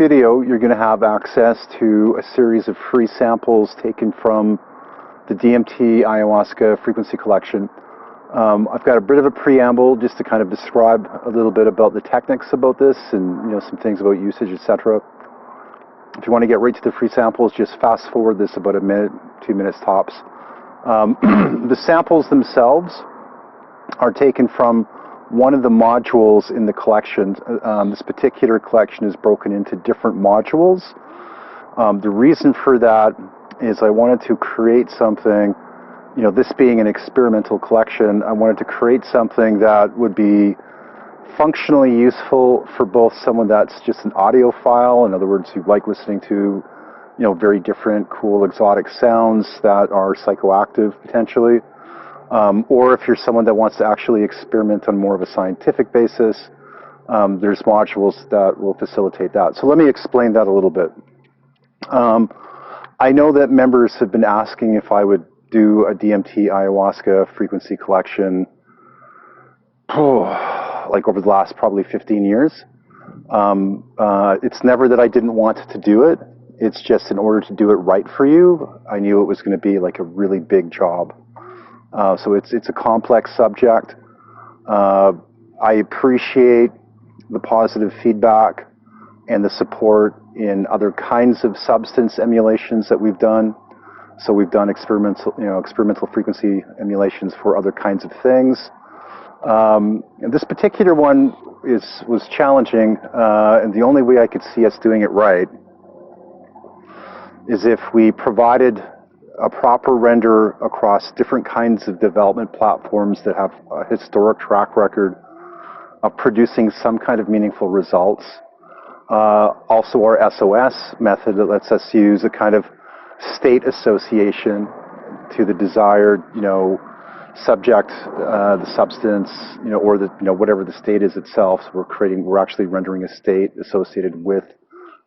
video, you're going to have access to a series of free samples taken from the DMT Ayahuasca frequency collection. I've got a bit of a preamble just to kind of describe a little bit about the techniques about this and some things about usage, etc. If you want to get right to the free samples, just fast forward this about a minute, 2 minutes tops. The samples themselves are taken from one of the modules in the collection. This particular collection is broken into different modules. The reason for that is I wanted to create something, this being an experimental collection, I wanted to create something that would be functionally useful for both someone that's just an audiophile, in other words, who like listening to, very different, cool, exotic sounds that are psychoactive potentially, or if you're someone that wants to actually experiment on more of a scientific basis, there's modules that will facilitate that. So let me explain that a little bit. I know that members have been asking if I would do a DMT ayahuasca frequency collection like over the last probably 15 years. It's never that I didn't want to do it. It's just in order to do it right for you, I knew it was going to be like a really big job. So it's a complex subject. I appreciate the positive feedback and the support in other kinds of substance emulations that we've done. So we've done experimental frequency emulations for other kinds of things. And this particular one was challenging, and the only way I could see us doing it right is if we provided a proper render across different kinds of development platforms that have a historic track record of producing some kind of meaningful results. Also our SOS method that lets us use a kind of state association to the desired, subject, the substance, or the, whatever the state is itself. So we're actually rendering a state associated with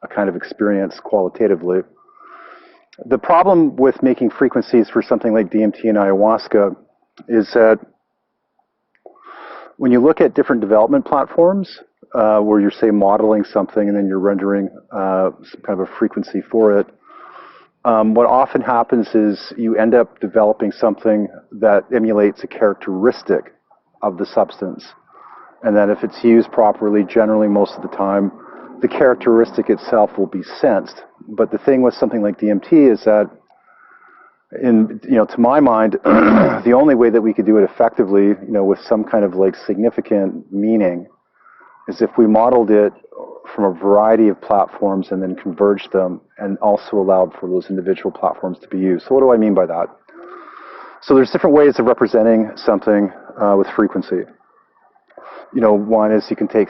a kind of experience qualitatively. The problem with making frequencies for something like DMT and ayahuasca is that when you look at different development platforms, where you're, say, modeling something and then you're rendering some kind of a frequency for it, what often happens is you end up developing something that emulates a characteristic of the substance. And then if it's used properly, generally most of the time, the characteristic itself will be sensed. But the thing with something like DMT is that, to my mind, the only way that we could do it effectively, with some kind of like significant meaning, is if we modeled it from a variety of platforms and then converged them and also allowed for those individual platforms to be used. So what do I mean by that? So there's different ways of representing something with frequency. One is you can take,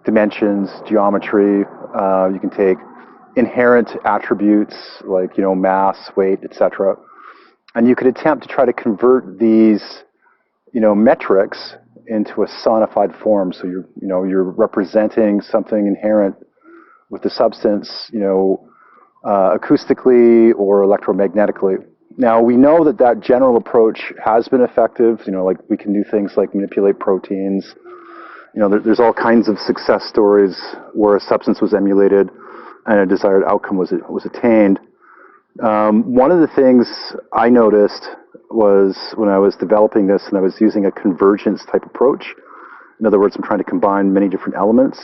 dimensions, geometry, you can take inherent attributes like, mass, weight, etc. And you could attempt to try to convert these, metrics into a sonified form. So you're representing something inherent with the substance, acoustically or electromagnetically. Now we know that general approach has been effective. Like we can do things like manipulate proteins. There's all kinds of success stories where a substance was emulated and a desired outcome was attained. One of the things I noticed was when I was developing this and I was using a convergence type approach. In other words, I'm trying to combine many different elements.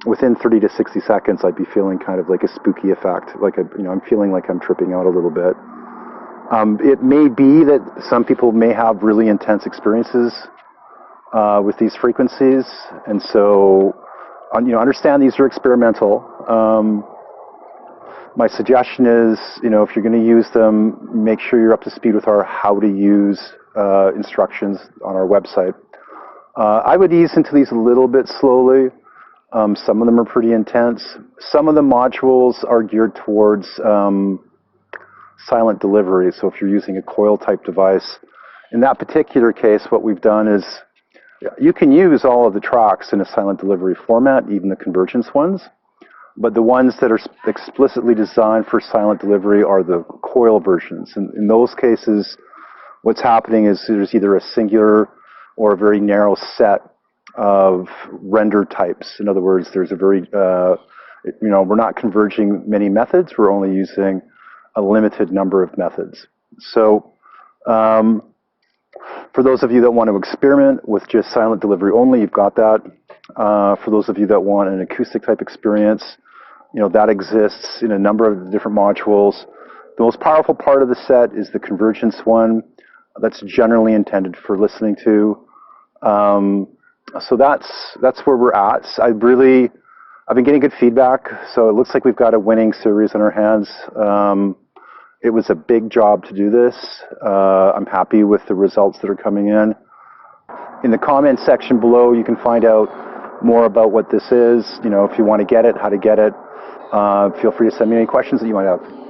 Within 30 to 60 seconds, I'd be feeling kind of like a spooky effect. I'm feeling like I'm tripping out a little bit. It may be that some people may have really intense experiences with these frequencies, and so understand these are experimental. My suggestion is, if you're going to use them, make sure you're up to speed with our how to use instructions on our website. I would ease into these a little bit slowly. Some of them are pretty intense. Some of the modules are geared towards silent delivery. So if you're using a coil type device, in that particular case, what we've done is you can use all of the tracks in a silent delivery format, even the convergence ones. But the ones that are explicitly designed for silent delivery are the coil versions. And in those cases, what's happening is there's either a singular or a very narrow set of render types. In other words, there's a very, we're not converging many methods. We're only using a limited number of methods. So for those of you that want to experiment with just silent delivery only, you've got that. For those of you that want an acoustic type experience, that exists in a number of different modules. The most powerful part of the set is the convergence one. That's generally intended for listening to. So that's where we're at. I've been getting good feedback, so it looks like we've got a winning series on our hands. It was a big job to do this. I'm happy with the results that are coming in. In the comment section below, you can find out more about what this is. If you want to get it, how to get it. Feel free to send me any questions that you might have.